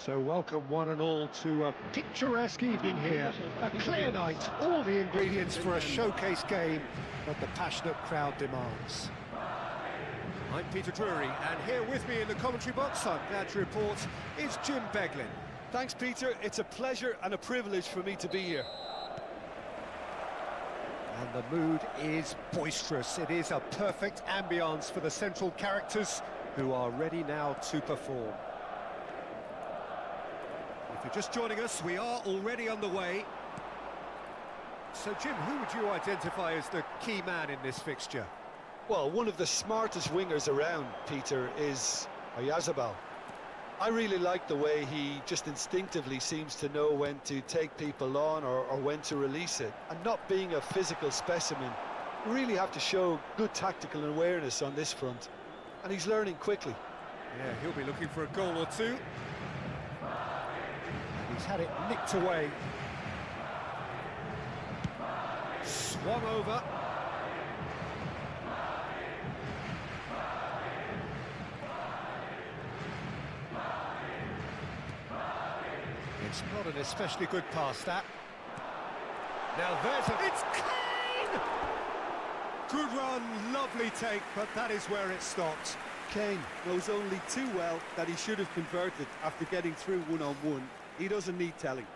So welcome one and all to a picturesque evening here. A clear night, all the ingredients for a showcase game that the passionate crowd demands. I'm Peter Drury, and here with me in the commentary box, I'm glad to report, is Jim Beglin. Thanks, Peter. It's a pleasure and a privilege for me to be here. And the mood is boisterous. It is a perfect ambience for the central characters who are ready now to perform. If you're just joining us, we are already underway. So, Jim, who would you identify as the key man in this fixture? Well, one of the smartest wingers around, Peter, is Oyarzabal. I really like the way he just instinctively seems to know when to take people on or when to release it. And not being a physical specimen, you really have to show good tactical awareness on this front. And he's learning quickly. Yeah, he'll be looking for a goal or two. He's had it nicked away. Swung over. It's not an especially good pass, that. Now there's a... It's Kane! Good run, lovely take, but that is where it stopped. Kane knows only too well that he should have converted after getting through one-on-one. He doesn't need telling.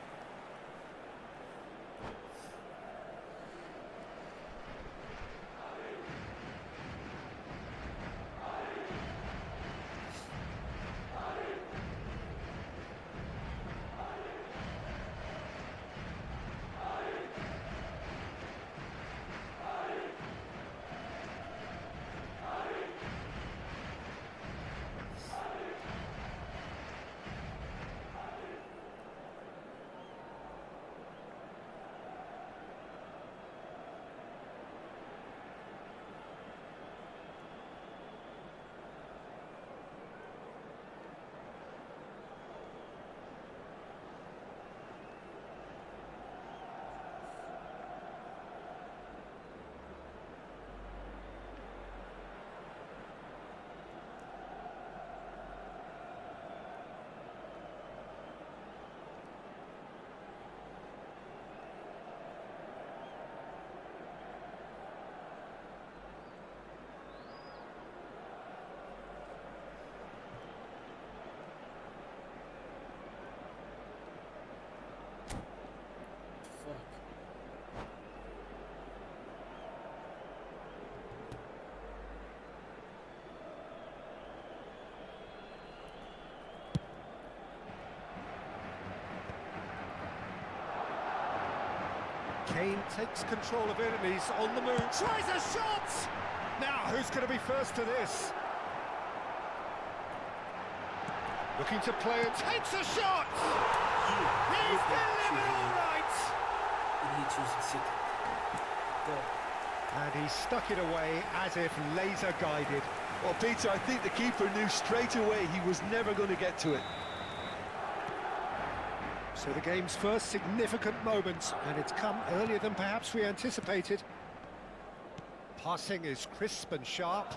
Kane takes control of it and he's on the move. Tries a shot! Now, who's going to be first to this? Looking to play and takes a shot! He's delivered all right! And he stuck it away as if laser-guided. Well, Peter, I think the keeper knew straight away he was never going to get to it. So the game's first significant moment, and it's come earlier than perhaps we anticipated. Passing is crisp and sharp.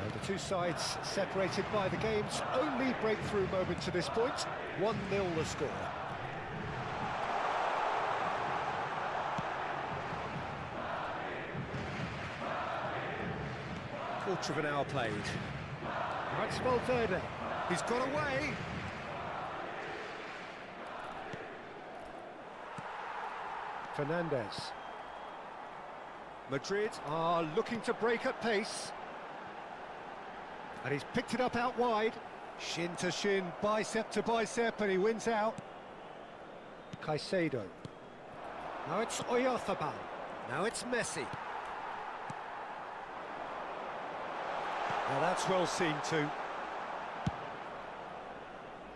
And the two sides separated by the game's only breakthrough moment to this point. 1-0 the score. Quarter of an hour played. Now it's Valverde. He's got away. Fernandez. Madrid are looking to break at pace. And he's picked it up out wide. Shin to shin, bicep to bicep, and he wins out. Caicedo. Now it's Oyarzabal. Now it's Messi. Now that's well seen too.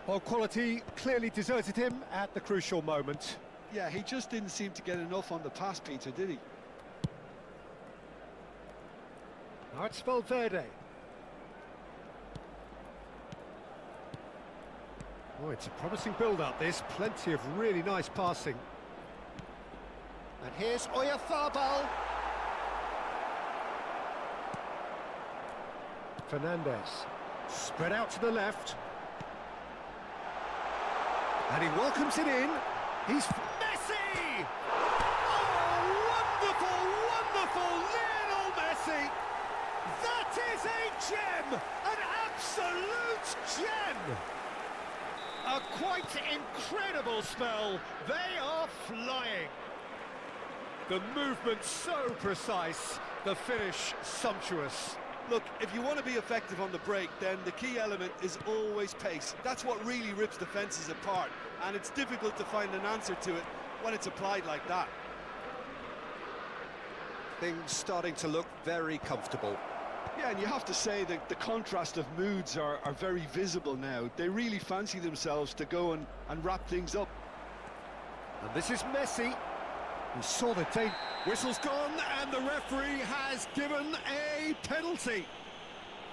Well, quality clearly deserted him at the crucial moment. Yeah, he just didn't seem to get enough on the pass, Peter, did he? Now it's Valverde. Oh, it's a promising build-up, this. Plenty of really nice passing. And here's Oyarzabal. Fernandez. Spread out to the left. And he welcomes it in. He's Messi! Oh, wonderful, wonderful Lionel Messi! That is a gem! An absolute gem! A quite incredible spell. They are flying. The movement so precise, the finish sumptuous. Look, if you want to be effective on the break, then the key element is always pace. That's what really rips defences apart, and it's difficult to find an answer to it when it's applied like that. Things starting to look very comfortable. Yeah, and you have to say that the contrast of moods are very visible now. They really fancy themselves to go and wrap things up. And this is Messi. He saw the tape. Whistle's gone, and the referee has given a penalty.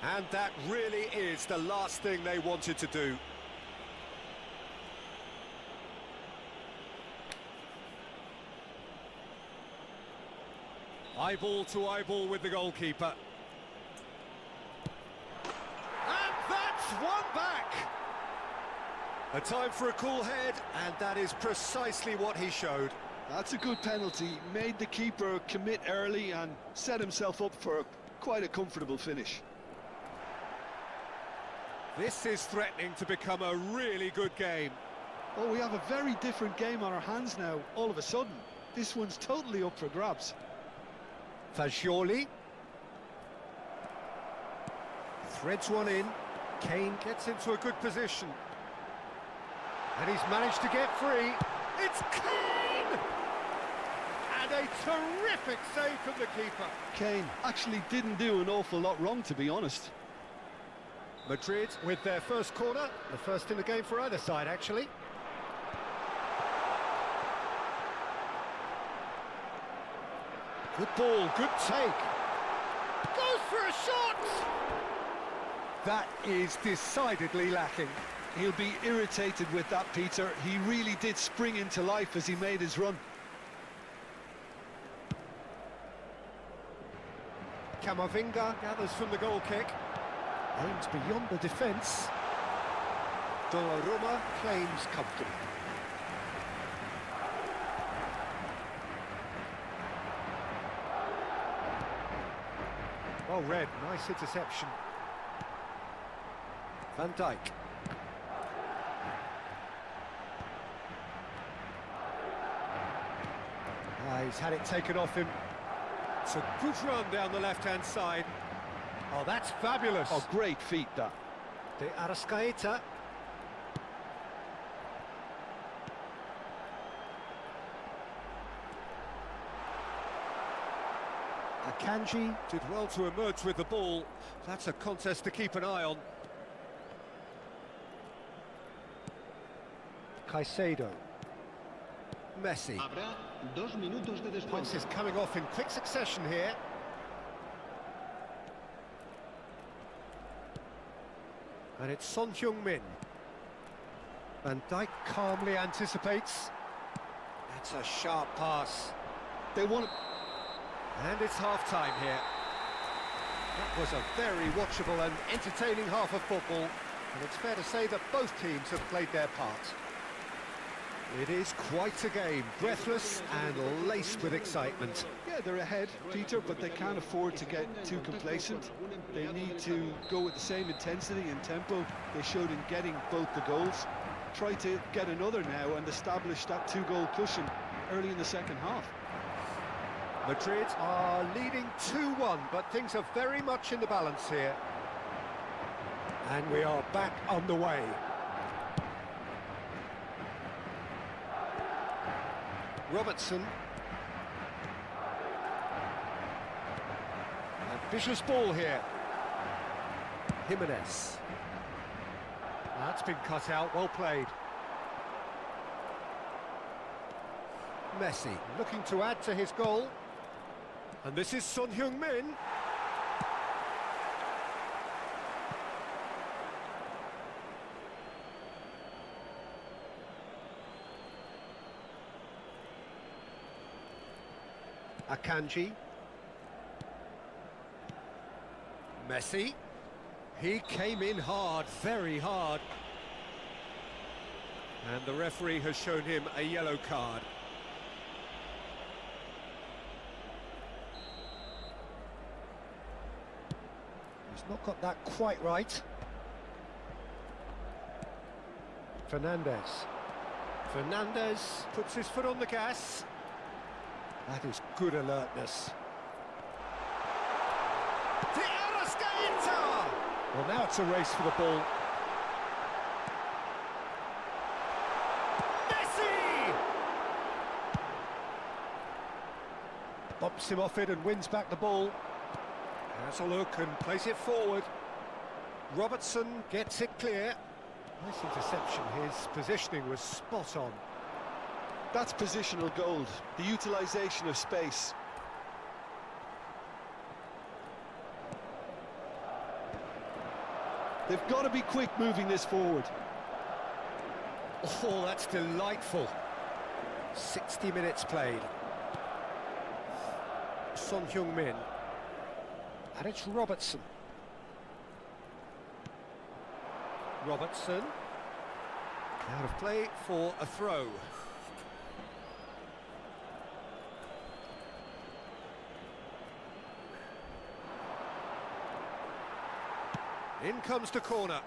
And that really is the last thing they wanted to do. Eyeball to eyeball with the goalkeeper. And that's one back. A time for a cool head, and that is precisely what he showed. That's a good penalty. Made the keeper commit early and set himself up for quite a comfortable finish. This is threatening to become a really good game. Oh, we have a very different game on our hands now, all of a sudden. This one's totally up for grabs. Fagioli. Threads one in. Kane gets into a good position. And he's managed to get free. It's Kane! And a terrific save from the keeper. Kane actually didn't do an awful lot wrong, to be honest. Madrid with their first corner. The first in the game for either side, actually. Good ball, good take. Goes for a shot! That is decidedly lacking. He'll be irritated with that, Peter. He really did spring into life as he made his run. Camavinga gathers from the goal kick. Aims beyond the defence. Donnarumma claims comfortably. Well read, nice interception. Van Dijk. He's had it taken off him. It's a good run down the left-hand side. Oh, that's fabulous. Oh, great feat, that. De Arrascaeta. Akanji did well to emerge with the ball. That's a contest to keep an eye on. Caicedo. Messi. Habrá 2 minutos de descuento. Points is coming off in quick succession here. And it's Son Heung-min. Van Dijk calmly anticipates. That's a sharp pass. They want to... And it's half-time here. That was a very watchable and entertaining half of football. And it's fair to say that both teams have played their part. It is quite a game, breathless and laced with excitement. Yeah, they're ahead, Peter, but they can't afford to get too complacent. They need to go with the same intensity and tempo they showed in getting both the goals. Try to get another now and establish that 2-goal cushion early in the second half. Madrid are leading 2-1, but things are very much in the balance here. And we are back on the way. Robertson. Ambitious ball here. Jimenez. That's been cut out, well played. Messi looking to add to his goal. And this is Son Heung-min. Akanji. Messi. He came in hard, very hard. And the referee has shown him a yellow card. He's not got that quite right. Fernandez. Fernandez puts his foot on the gas. That is good alertness. Well, now it's a race for the ball. Messi! Bumps him off it and wins back the ball. Has a look and plays it forward. Robertson gets it clear. Nice interception. His positioning was spot on. That's positional gold, the utilisation of space. They've got to be quick moving this forward. Oh, that's delightful. 60 minutes played. Son Heung-min. And it's Robertson. Robertson. Out of play for a throw. In comes the corner.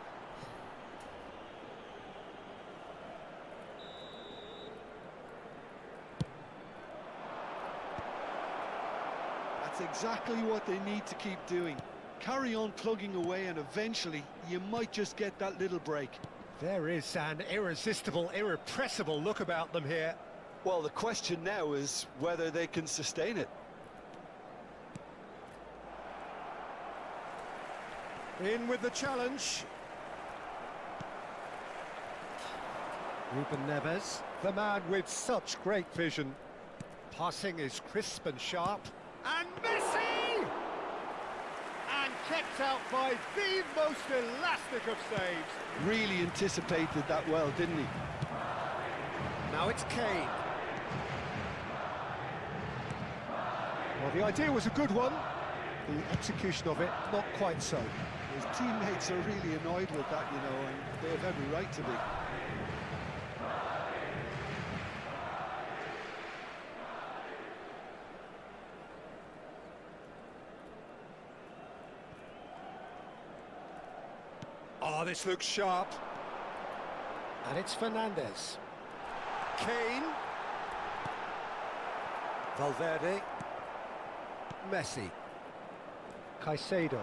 That's exactly what they need to keep doing. Carry on plugging away and eventually you might just get that little break. There is an irresistible, irrepressible look about them here. Well, the question now is whether they can sustain it. In with the challenge. Ruben Neves, the man with such great vision. Passing is crisp and sharp. And Messi! And kept out by the most elastic of saves. Really anticipated that well, didn't he? Now it's Kane. Well, the idea was a good one. The execution of it, not quite so. His teammates are really annoyed with that, you know, and they have every right to be. Oh, this looks sharp. And it's Fernandez. Kane. Valverde. Messi. Caicedo.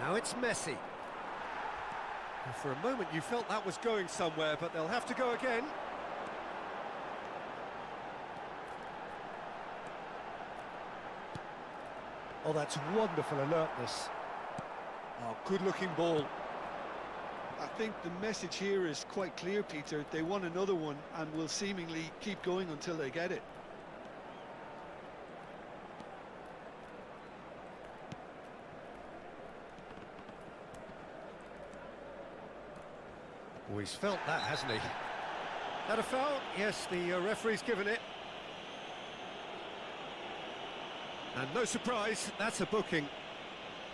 Now it's Messi. And for a moment you felt that was going somewhere, but they'll have to go again. Oh, that's wonderful alertness. Oh, good-looking ball. I think the message here is quite clear, Peter. They want another one and will seemingly keep going until they get it. Oh, he's felt that, hasn't he? That a foul? Yes, the referee's given it. And no surprise, that's a booking.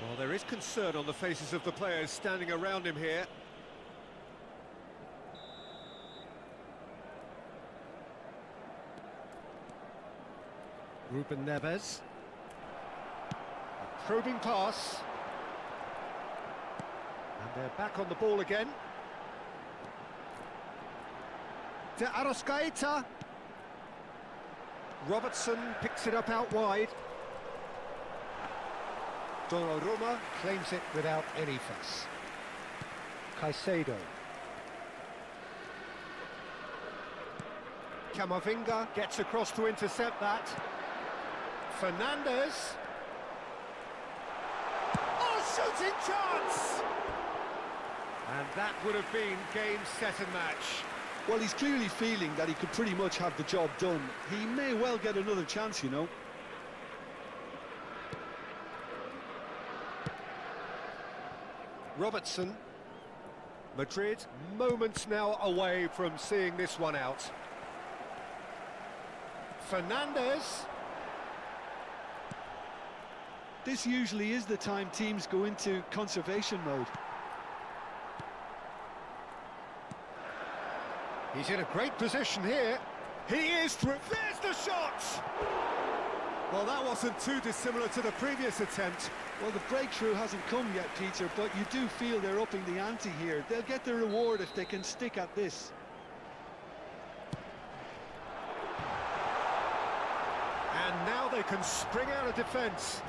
Well, there is concern on the faces of the players standing around him here. Ruben Neves. A probing pass. And they're back on the ball again. De Arrascaeta. Robertson picks it up out wide. Donnarumma claims it without any fuss. Caicedo. Camavinga gets across to intercept that. Fernandez. Oh, shooting chance! And that would have been game, set and match. Well, he's clearly feeling that he could pretty much have the job done. He may well get another chance, you know. Robertson. Madrid moments now away from seeing this one out. Fernandez. This usually is the time teams go into conservation mode. He's in a great position here. He is through. There's the shot! Well, that wasn't too dissimilar to the previous attempt. Well, the breakthrough hasn't come yet, Peter, but you do feel they're upping the ante here. They'll get the reward if they can stick at this. And now they can spring out of defence.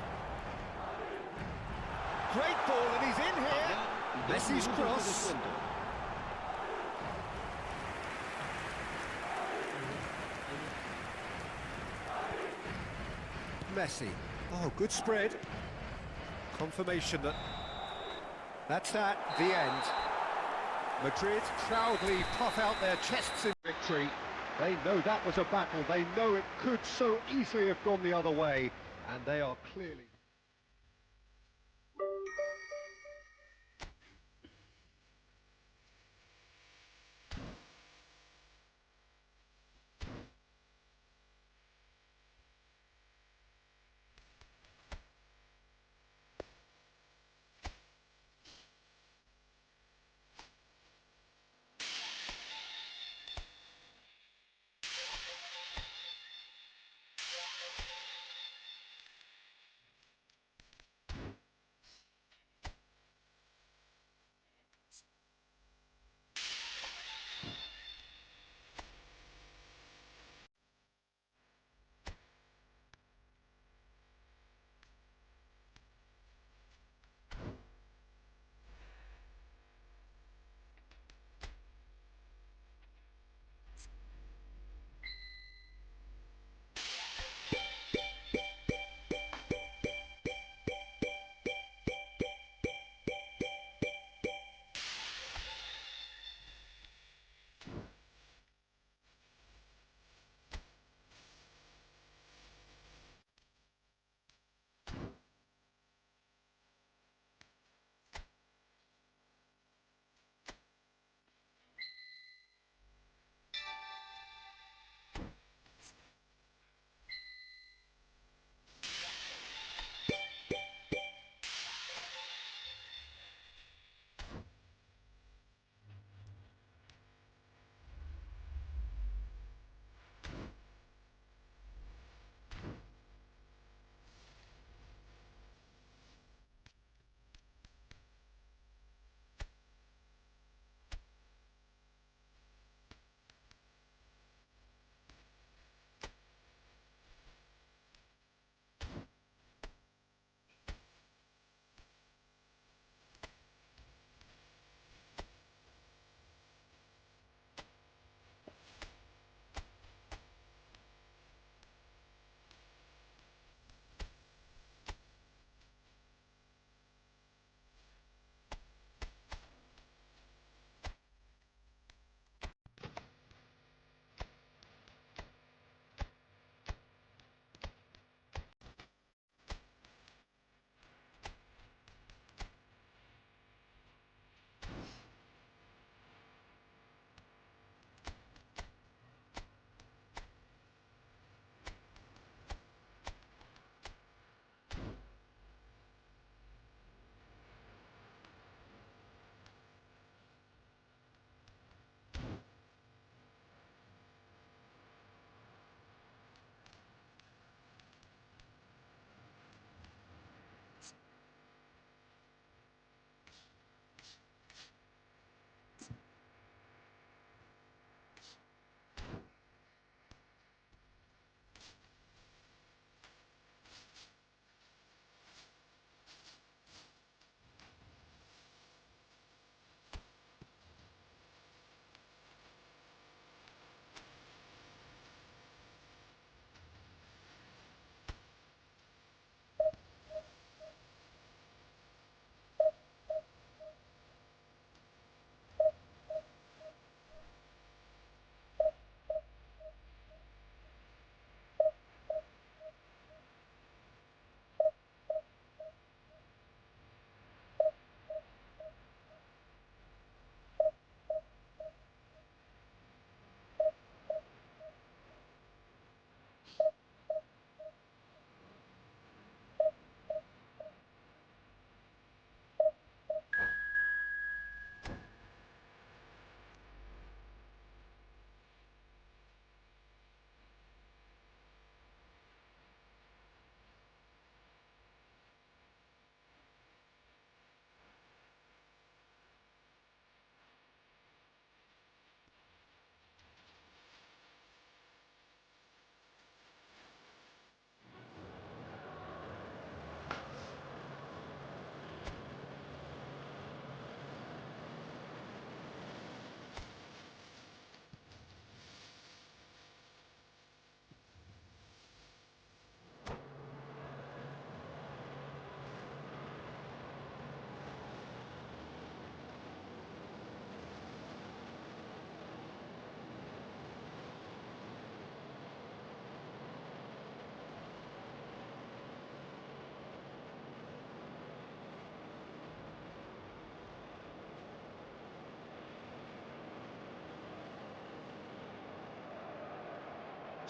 Great ball, and he's in here. Messi's cross. Messi. Oh, good spread. Confirmation that that's the end. Madrid proudly puff out their chests in victory. They know that was a battle. They know it could so easily have gone the other way. And they are clearly...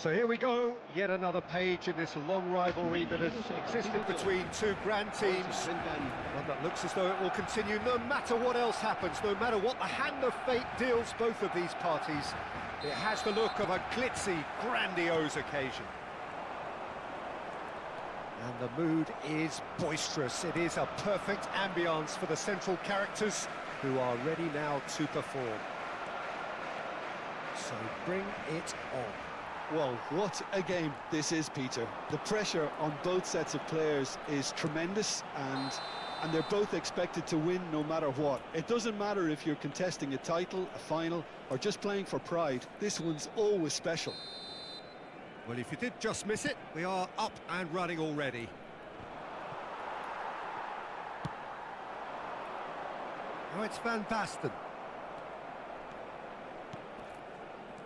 So here we go, yet another page in this long rivalry that has existed between two grand teams. One that looks as though it will continue no matter what else happens, no matter what the hand of fate deals both of these parties. It has the look of a glitzy, grandiose occasion. And the mood is boisterous. It is a perfect ambience for the central characters who are ready now to perform. So bring it on. Well, what a game this is, Peter. The pressure on both sets of players is tremendous, and they're both expected to win no matter what. It doesn't matter if you're contesting a title, a final, or just playing for pride. This one's always special. Well, if you did just miss it, we are up and running already. Now it's Van Basten.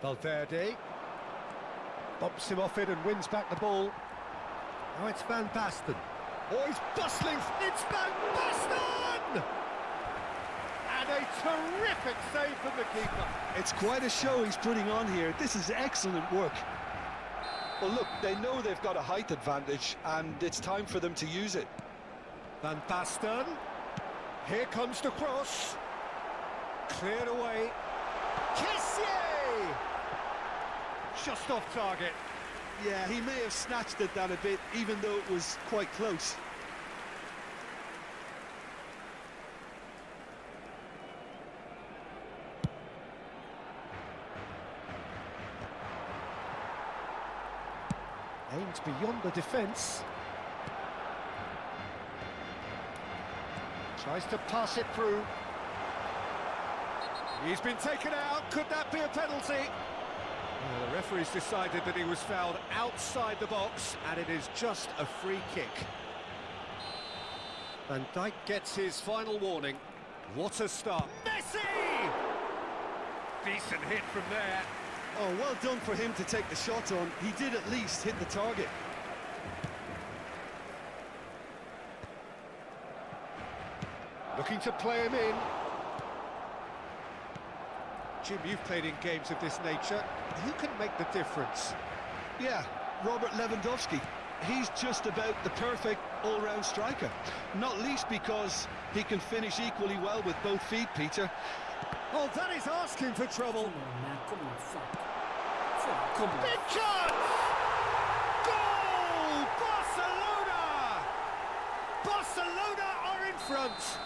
Valverde bumps him off it and wins back the ball. Now it's Van Basten. Oh, he's bustling! It's Van Basten! And a terrific save from the keeper. It's quite a show he's putting on here. This is excellent work. Well, look, they know they've got a height advantage, and it's time for them to use it. Van Basten. Here comes the cross. Cleared away. Kessié! Just off target. Yeah, he may have snatched at that a bit, even though it was quite close. Aims beyond the defence. Tries to pass it through. He's been taken out. Could that be a penalty? Well, the referee's decided that he was fouled outside the box, and it is just a free kick. Van Dijk Gets his final warning. What a start. Messi! Decent hit from there. Oh, well done for him to take the shot on. He did at least hit the target. looking to play him in. Jim, you've played in games of this nature. Who can make the difference? Yeah, Robert Lewandowski. He's just about the perfect all-round striker. Not least because he can finish equally well with both feet, Peter. Oh, that is asking for trouble. Come on. Big chance! Goal! Barcelona! Barcelona are in front.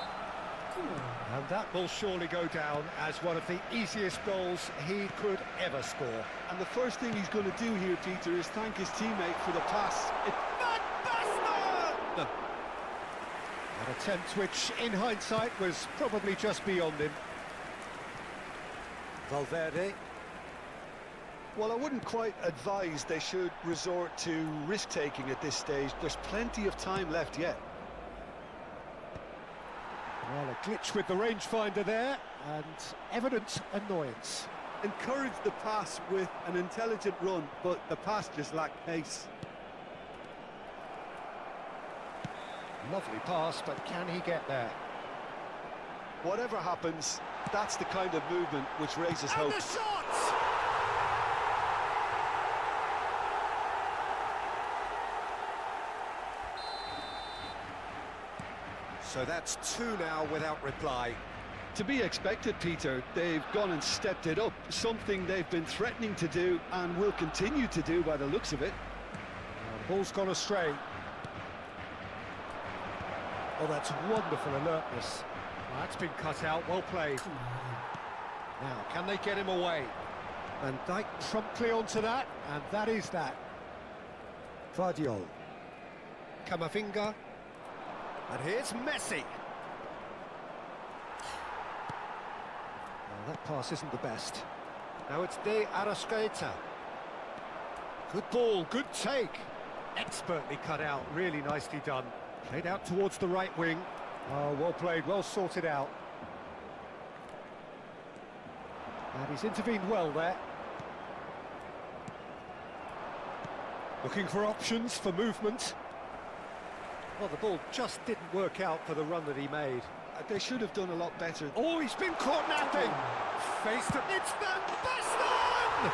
And that will surely go down as one of the easiest goals he could ever score. And the first thing he's going to do here, Peter, is thank his teammate for the pass. Van Basten! An attempt which, in hindsight, was probably just beyond him. Valverde. Well, I wouldn't quite advise they should resort to risk-taking at this stage. There's plenty of time left yet. Well, a glitch with the rangefinder there, and evident annoyance. Encouraged the pass with an intelligent run, but the pass just lacked pace. Lovely pass, but can he get there? Whatever happens, that's the kind of movement which raises And hope. the shot! So that's two now without reply. To be expected, Peter. They've gone and stepped it up, something they've been threatening to do and will continue to do by the looks of it. The ball's gone astray. Oh, that's wonderful alertness. Well, that's been cut out, well played. Now, can they get him away? Van Dijk promptly onto that, and that is that. Vardiol. Camavinga. And here's Messi. Well, that pass isn't the best. Now it's De Arrascaeta. Good ball, good take. Expertly cut out, really nicely done. Played out towards the right wing. Oh, well played, well sorted out. And he's intervened well there. Looking for options for movement. Well, the ball just didn't work out for the run that he made. They should have done a lot better. Oh, he's been caught napping. Faced it. It's Van Basten!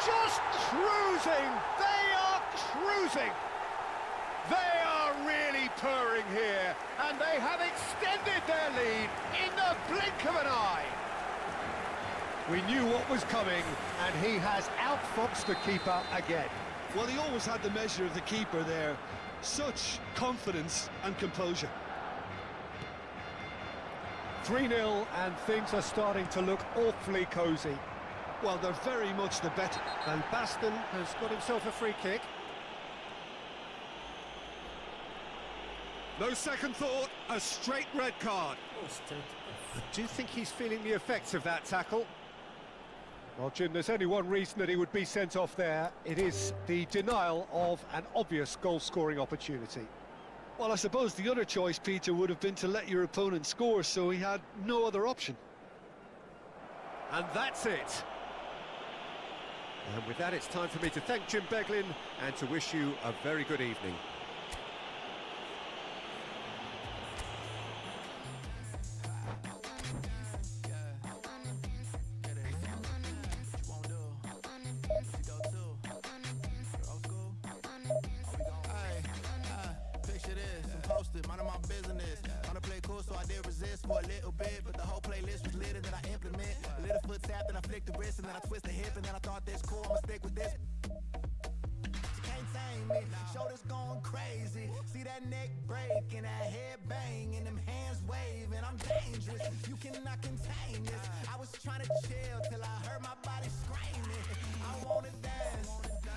just cruising. They are cruising. They are really purring here, and they have extended their lead in the blink of an eye. We knew what was coming, and he has outfoxed the keeper again. Well, he always had the measure of the keeper there. Such confidence and composure. 3-0, and things are starting to look awfully cosy. Well, they're very much the better. And Baston has got himself a free kick. No second thought, a straight red card. Do you think he's feeling the effects of that tackle? Well, Jim, there's only one reason that he would be sent off there. It is the denial of an obvious goal-scoring opportunity. Well, I suppose the other choice, Peter, would have been to let your opponent score, so he had no other option. And that's it. And with that, it's time for me to thank Jim Beglin and to wish you a very good evening. Mind my business. Wanna play cool, so I did resist for a little bit, but the whole playlist was lit, and then I implement a little foot tap, then I flick the wrist, and then I twist the hip, and then I thought this cool, I'ma stick with this. She can't tame me, shoulders going crazy. See that neck break and that head bang and them hands waving. I'm dangerous, you cannot contain this. I was trying to chill till I heard my body screaming. I wanna dance,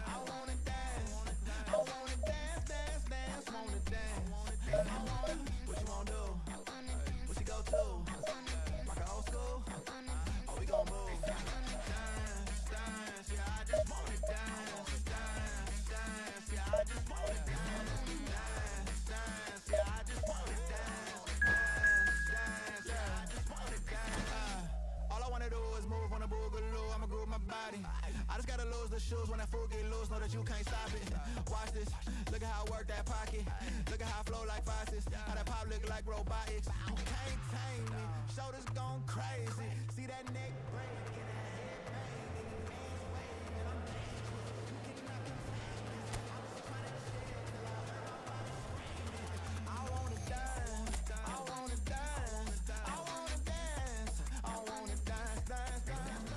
I wanna dance, I wanna dance, dance, dance, wanna dance. What you wanna do? What you go to? Rock a old school? Oh, we gon' move. Dance, dance, yeah, I just wanna dance. Dance, dance, yeah, I just wanna dance. Dance, dance, yeah, I just wanna dance. Dance, dance, yeah, I just wanna dance. All I wanna do is move on the boogaloo. I'ma groove my body. I just gotta lose the shoes when that fool get loose. Know that you can't stop it. Watch this. Look at how I work that pocket. Look at how I flow like faucets. How that pop look like robotics. You can't tame me. Shoulders gone crazy. See that neck break and that head bang and your hands waving. I'm dangerous. You cannot contain this. I was trying to chill till I heard my body screaming. I wanna dance. I wanna dance. I wanna dance. I wanna dance, dance, dance.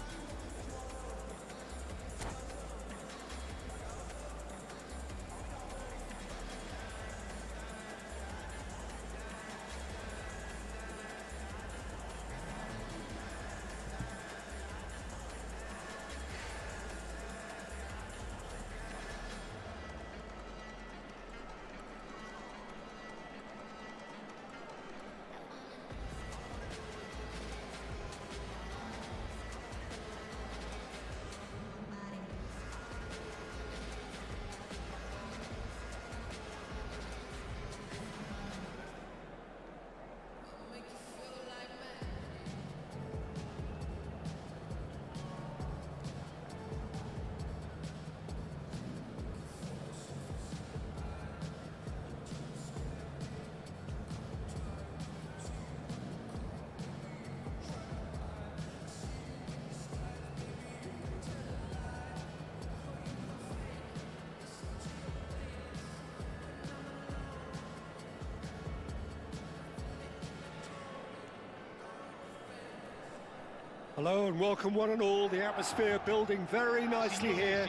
Hello and welcome one and all. The atmosphere building very nicely here.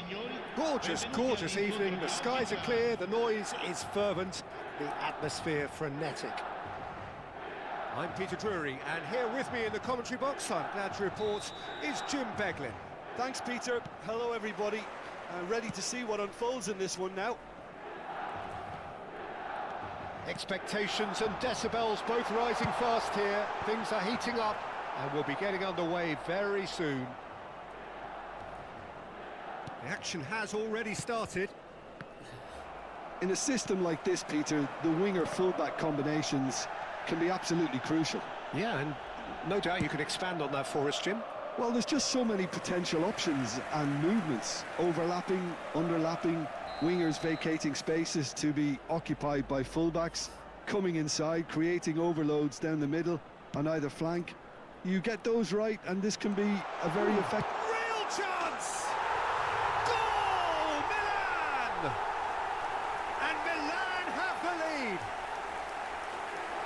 Gorgeous, gorgeous evening. The skies are clear, the noise is fervent, the atmosphere frenetic. I'm Peter Drury, and here with me in the commentary box, I'm glad to report, is Jim Beglin. Thanks, Peter. Hello, everybody. Ready to see what unfolds in this one now. Expectations and decibels both rising fast here. Things are heating up, and we'll be getting underway very soon. The action has already started. In a system like this, Peter, the winger-fullback combinations can be absolutely crucial. Yeah, and no doubt you can expand on that for us, Jim. Well, there's just so many potential options and movements, overlapping, underlapping, wingers vacating spaces to be occupied by fullbacks, coming inside, creating overloads down the middle on either flank. You get those right, and this can be a very effective... Real chance!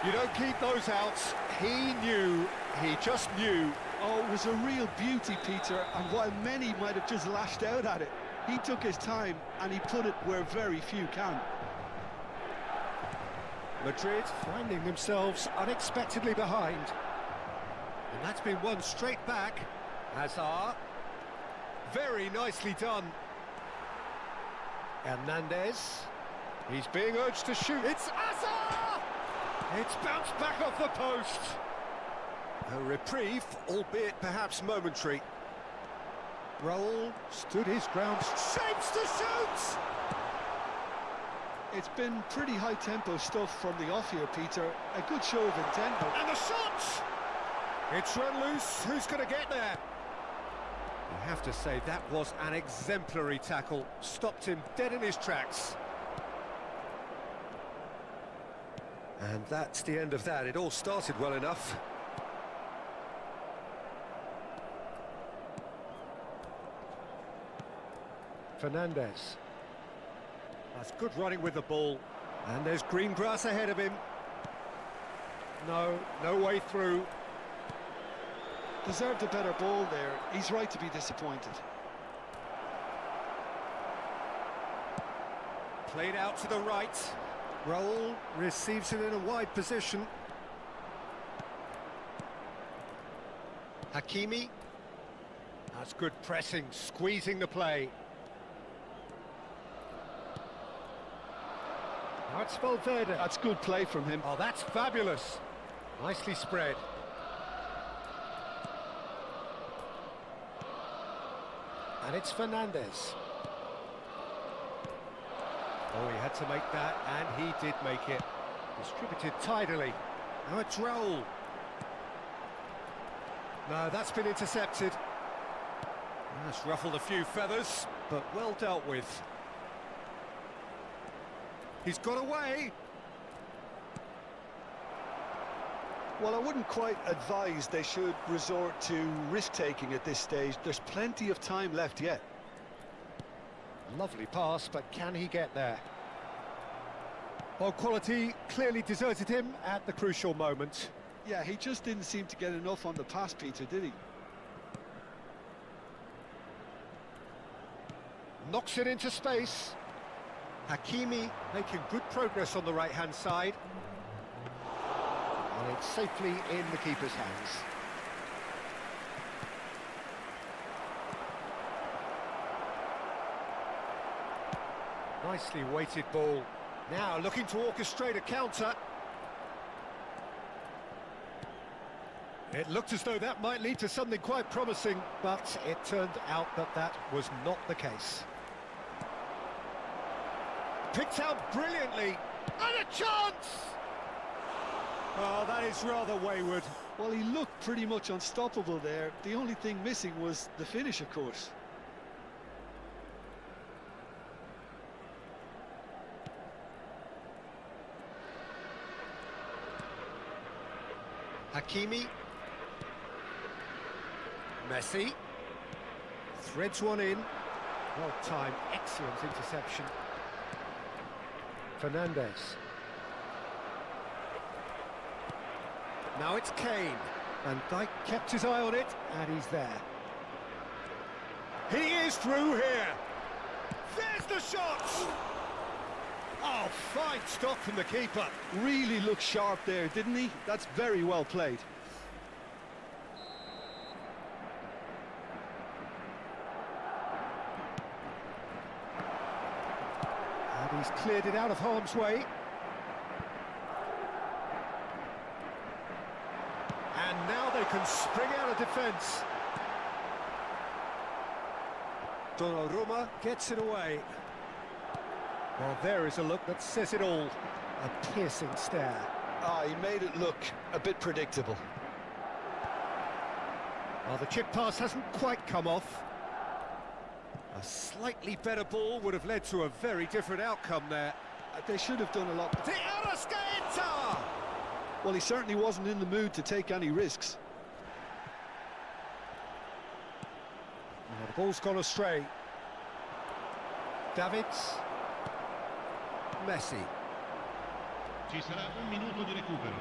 You don't keep those outs. He knew, he just knew. Oh, it was a real beauty, Peter, and while many might have just lashed out at it, he took his time and he put it where very few can. Madrid finding themselves unexpectedly behind. And that's been won straight back. Hazard. Very nicely done. Hernandez. He's being urged to shoot. It's Hazard! It's bounced back off the post. A reprieve, albeit perhaps momentary. Raul stood his ground. Shapes to shoot! It's been pretty high-tempo stuff from the off here, Peter. A good show of intent. And the shot! It's run loose. Who's going to get there? I have to say, that was an exemplary tackle. Stopped him dead in his tracks. And that's the end of that. It all started well enough. Fernandez. That's good running with the ball. And there's green grass ahead of him. No way through. Deserved a better ball there. He's right to be disappointed. Played out to the right. Raul receives it in a wide position. Hakimi. That's good pressing, squeezing the play. Now it's Valverde. That's good play from him. Oh, that's fabulous. Nicely spread. And it's Fernandez. Oh, he had to make that, and he did make it. Distributed tidily. Now it's Raul. No, that's been intercepted. That's ruffled a few feathers, but well dealt with. He's got away. Well, I wouldn't quite advise they should resort to risk-taking at this stage. There's plenty of time left yet. Lovely pass, but can he get there? Well, quality clearly deserted him at the crucial moment. Yeah, he just didn't seem to get enough on the pass, Peter, did he? Knocks it into space. Hakimi making good progress on the right-hand side. And it's safely in the keeper's hands. Nicely weighted ball. Now looking to orchestrate a counter. It looked as though that might lead to something quite promising, but it turned out that that was not the case. Picked out brilliantly, and a chance! Oh, that is rather wayward. Well, he looked pretty much unstoppable there. The only thing missing was the finish, of course. Hakimi. Messi. Threads one in. Well timed, excellent interception. Fernandez. Now it's Kane. Van Dijk kept his eye on it, and he's there. He is through here. There's the shot! Oh, fine stop from the keeper. Really looked sharp there, didn't he? That's very well played. And he's cleared it out of harm's way. And now they can spring out of defence. Donnarumma gets it away. Well, there is a look that says it all. A piercing stare. Ah, he made it look a bit predictable. Well, the chip pass hasn't quite come off. A slightly better ball would have led to a very different outcome there. They should have done a lot. De Arrascaeta! Well, he certainly wasn't in the mood to take any risks. Well, the ball's gone astray. Davids. Messi. Ci sarà un minuto di recupero.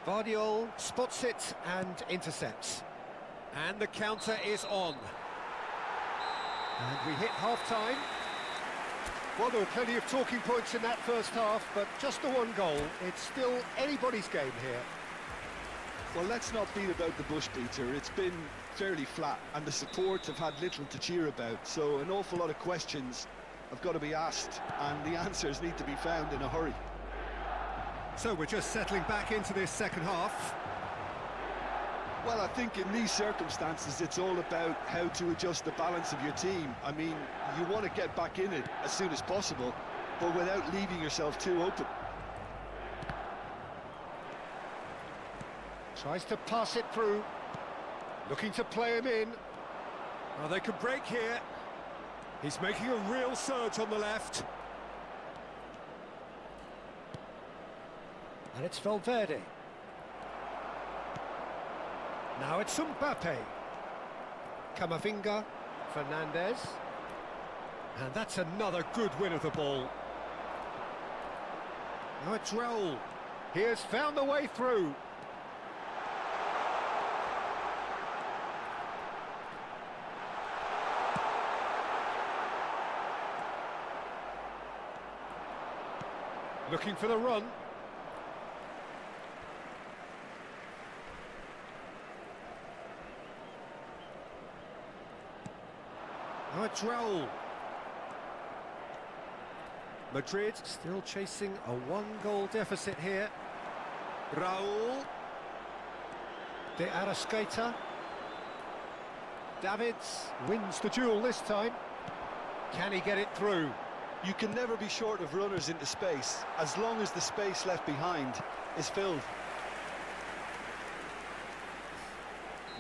Vardiol spots it and intercepts. And the counter is on. And we hit half-time. Well, there were plenty of talking points in that first half, but just the one goal. It's still anybody's game here. Well, let's not beat about the bush, Peter. It's been fairly flat, and the support have had little to cheer about. So an awful lot of questions have got to be asked, and the answers need to be found in a hurry. So we're just settling back into this second half. Well, I think in these circumstances, it's all about how to adjust the balance of your team. I mean, you want to get back in it as soon as possible, but without leaving yourself too open. Tries to pass it through. Looking to play him in. Oh, they could break here. He's making a real surge on the left. And it's Valverde. Now it's Mbappe. Camavinga. Fernandez. And that's another good win of the ball. Now it's Raul. He has found the way through. Looking for the run. Now it's Raul. Madrid still chasing a one-goal deficit here. Raul. De Arrascaeta. Davids wins the duel this time. Can he get it through? You can never be short of runners into space, as long as the space left behind is filled.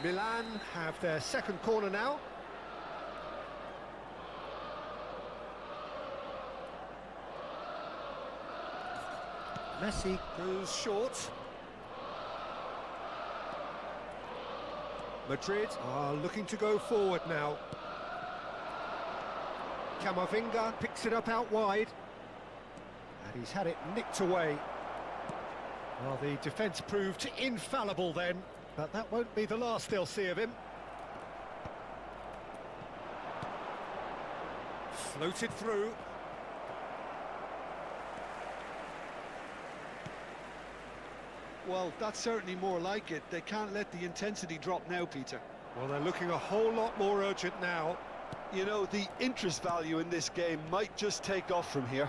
Milan have their second corner now. Messi goes short. Madrid are looking to go forward now. Camavinga picks it up out wide. And he's had it nicked away. Well, the defence proved infallible then, but that won't be the last they'll see of him. Floated through. Well, that's certainly more like it. They can't let the intensity drop now, Peter. Well, they're looking a whole lot more urgent now. You know, the interest value in this game might just take off from here.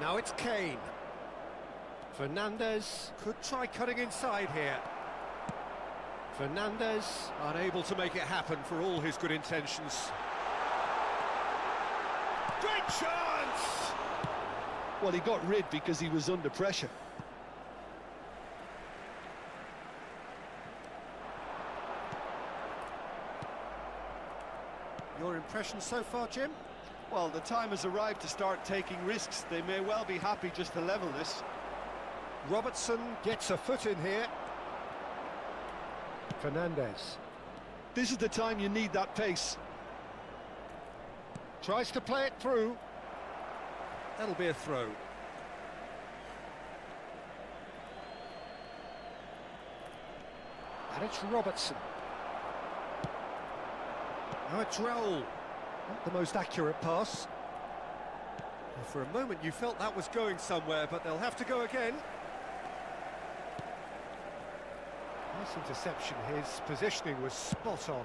Now it's Kane. Fernandez Could try cutting inside here. Fernandez Unable to make it happen for all his good intentions. Great chance! Well, he got rid because he was under pressure. Your impression so far, Jim? Well, the time has arrived to start taking risks. They may well be happy just to level this. Robertson gets a foot in here. Fernandez This is the time you need that pace. tries to play it through. That'll be a throw. And it's Robertson. Now it's Raul. Not the most accurate pass. Well, for a moment you felt that was going somewhere, but they'll have to go again. Nice interception. His positioning was spot on.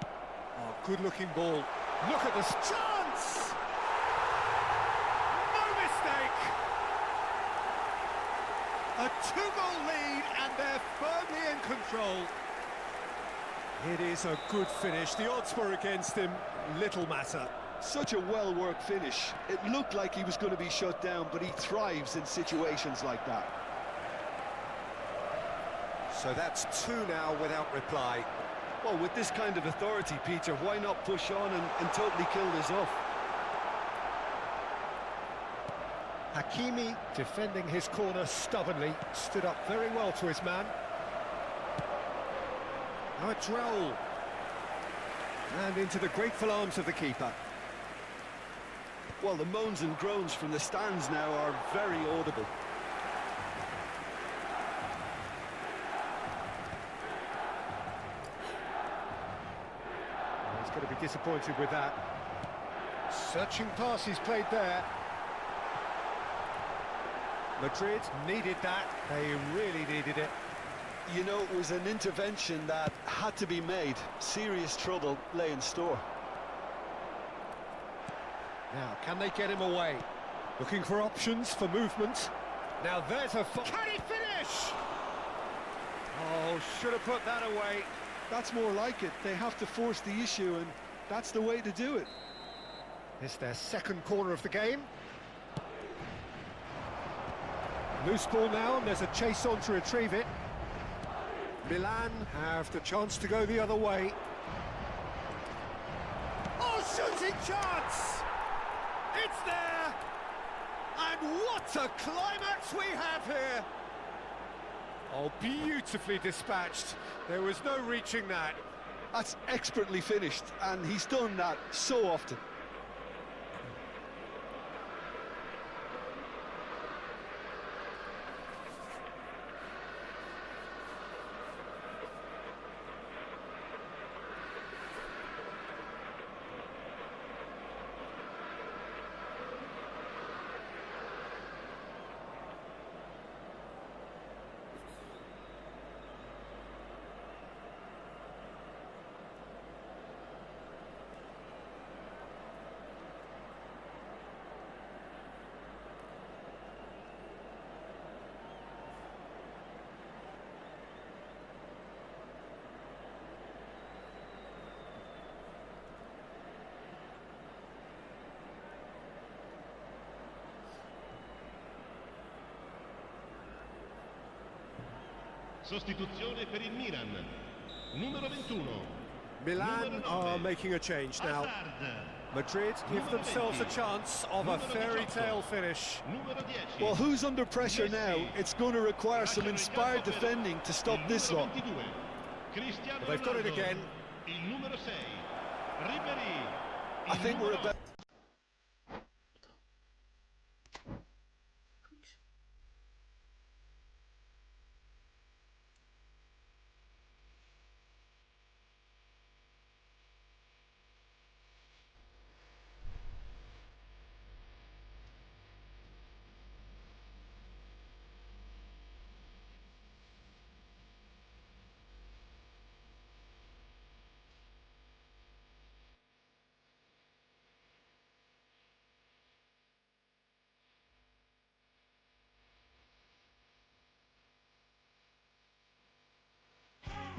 Oh, good-looking ball. Look at this chance! No mistake! A two-goal lead, and they're firmly in control. It is a good finish. The odds were against him. Little matter. Such a well-worked finish. It looked like he was going to be shut down, but he thrives in situations like that. So that's two now without reply. Well, with this kind of authority, Peter, why not push on and totally kill this off? Hakimi defending his corner stubbornly, stood up very well to his man. Now it's Raul. And into the grateful arms of the keeper. Well, the moans and groans from the stands now are very audible. He's going to be disappointed with that. Searching pass he's played there. Madrid needed that. They really needed it. You know, it was an intervention that had to be made. Serious trouble lay in store. Now, can they get him away? Looking for options for movement. Now there's a... Can he finish? Oh, should have put that away. That's more like it. They have to force the issue, and that's the way to do it. It's their second corner of the game. Loose ball now, and there's a chase on to retrieve it. Milan have the chance to go the other way. Oh, shooting chance! It's there! And what a climax we have here! Oh, beautifully dispatched. There was no reaching that. That's expertly finished, and he's done that so often. Sostituzione per il Milan. Numero 21. Milan are making a change now. Madrid give themselves a chance of a fairy tale finish. Well, who's under pressure now? It's going to require some inspired defending to stop this lot. They've got it again. I think we're about...